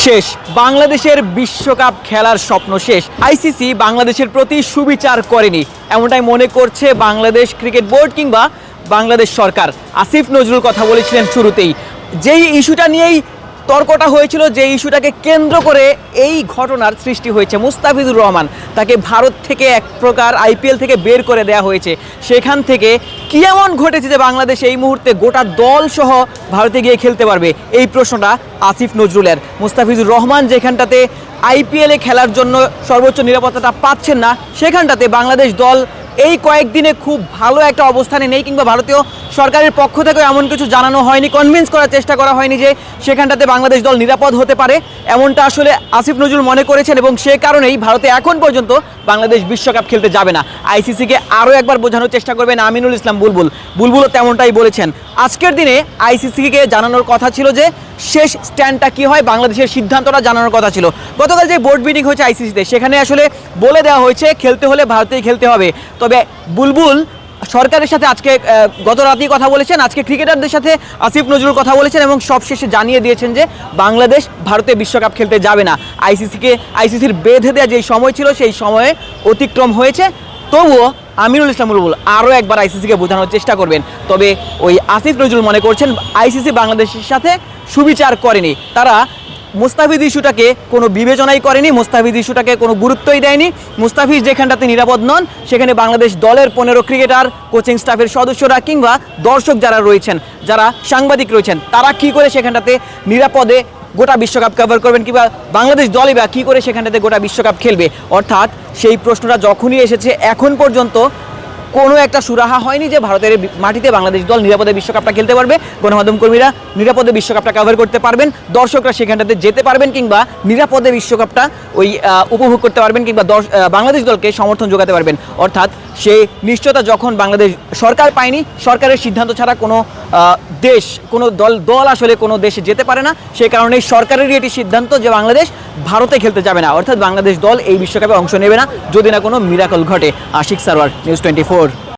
শেষ বাংলাদেশের বিশ্বকাপ খেলার স্বপ্ন শেষ। আইসিসি বাংলাদেশের প্রতি সুবিচার করেনি এমনটাই মনে করছে বাংলাদেশ ক্রিকেট বোর্ড কিংবা বাংলাদেশ সরকার। আসিফ নজরুল কথা বলেছিলেন শুরুতেই, যেই ইস্যুটা নিয়েই তর্কটা হয়েছিল, যে ইস্যুটাকে কেন্দ্র করে এই ঘটনার সৃষ্টি হয়েছে। মুস্তাফিজুর রহমান, তাকে ভারত থেকে এক প্রকার আইপিএল থেকে বের করে দেওয়া হয়েছে। সেখান থেকে কি এমন ঘটেছে যে বাংলাদেশ এই মুহূর্তে গোটা দল সহ ভারতে গিয়ে খেলতে পারবে, এই প্রশ্নটা আসিফ নজরুলের। মুস্তাফিজুর রহমান যেখানটাতে আইপিএলে খেলার জন্য সর্বোচ্চ নিরাপত্তাটা পাচ্ছেন না, সেখানটাতে বাংলাদেশ দল এই কয়েকদিনে খুব ভালো একটা অবস্থানে নেই, কিংবা ভারতীয় সরকারের পক্ষ থেকেও এমন কিছু জানানো হয়নি, কনভিন্স করার চেষ্টা করা হয়নি যে সেখানটাতে বাংলাদেশ দল নিরাপদ হতে পারে। এমনটা আসলে আসিফ নজরুল মনে করেছেন এবং সে কারণেই ভারতে এখন পর্যন্ত বাংলাদেশ বিশ্বকাপ খেলতে যাবে না। আইসিসিকে আরও একবার বোঝানোর চেষ্টা করবেন আমিনুল ইসলাম বুলবুলও তেমনটাই বলেছেন। আজকের দিনে আইসিসিকে জানানোর কথা ছিল যে শেষ স্ট্যান্ডটা কী হয়, বাংলাদেশের সিদ্ধান্তটা জানানোর কথা ছিল। গতকাল যে বোর্ড মিটিং হয়েছে আইসিসিতে, সেখানে আসলে বলে দেওয়া হয়েছে খেলতে হলে ভারতেই খেলতে হবে। তবে বুলবুল সরকারের সাথে আজকে গত রাতেই কথা বলেছেন, আজকে ক্রিকেটারদের সাথে আসিফ নজরুল কথা বলেছেন এবং সবশেষে জানিয়ে দিয়েছেন যে বাংলাদেশ ভারতে বিশ্বকাপ খেলতে যাবে না। আইসিসির বেঁধে দেওয়া যেই সময় ছিল সেই সময়ে অতিক্রম হয়েছে। তবুও আমিনুল ইসলাম বুলবুল আরও একবার আইসিসিকে বোঝানোর চেষ্টা করবেন। তবে ওই আসিফ নজরুল মনে করছেন আইসিসি বাংলাদেশের সাথে সুবিচার করেনি, তারা মুস্তাফিজ ইস্যুটাকে কোনো বিবেচনাই করেনি, মুস্তাফিজ ইস্যুটাকে কোনো গুরুত্বই দেয়নি। মুস্তাফিজ যেখানটাতে নিরাপদ নন, সেখানে বাংলাদেশ দলের 15 ক্রিকেটার, কোচিং স্টাফের সদস্যরা কিংবা দর্শক যারা রয়েছেন, যারা সাংবাদিক রয়েছেন, তারা কি করে সেখানটাতে নিরাপদে গোটা বিশ্বকাপ কভার করবেন, কিংবা বাংলাদেশ দলই বা কী করে সেখানটাতে গোটা বিশ্বকাপ খেলবে। অর্থাৎ সেই প্রশ্নটা যখনই এসেছে, এখন পর্যন্ত কোনো একটা সুরাহা হয়নি যে ভারতের মাটিতে বাংলাদেশ দল নিরাপদে বিশ্বকাপটা খেলতে পারবে, গণমাধ্যম কর্মীরা নিরাপদে বিশ্বকাপটা কভার করতে পারবেন, দর্শকরা সেখানটাতে যেতে পারবেন, কিংবা নিরাপদে বিশ্বকাপটা উপভোগ করতে পারবেন, কিংবা বাংলাদেশ দলকে সমর্থন যোগাতে পারবেন। অর্থাৎ সেই নিশ্চয়তা যখন বাংলাদেশ সরকার পায়নি, সরকারের সিদ্ধান্ত ছাড়া কোনো দেশ, কোনো দল আসলে কোনো দেশে যেতে পারে না। সেই কারণেই সরকারেরই এটি সিদ্ধান্ত যে বাংলাদেশ ভারতে খেলতে যাবে না, অর্থাৎ বাংলাদেশ দল এই বিশ্বকাপে অংশ নেবে না যদি না কোনো মিরাকল ঘটে। আশিক সারওয়ার, নিউজ 24।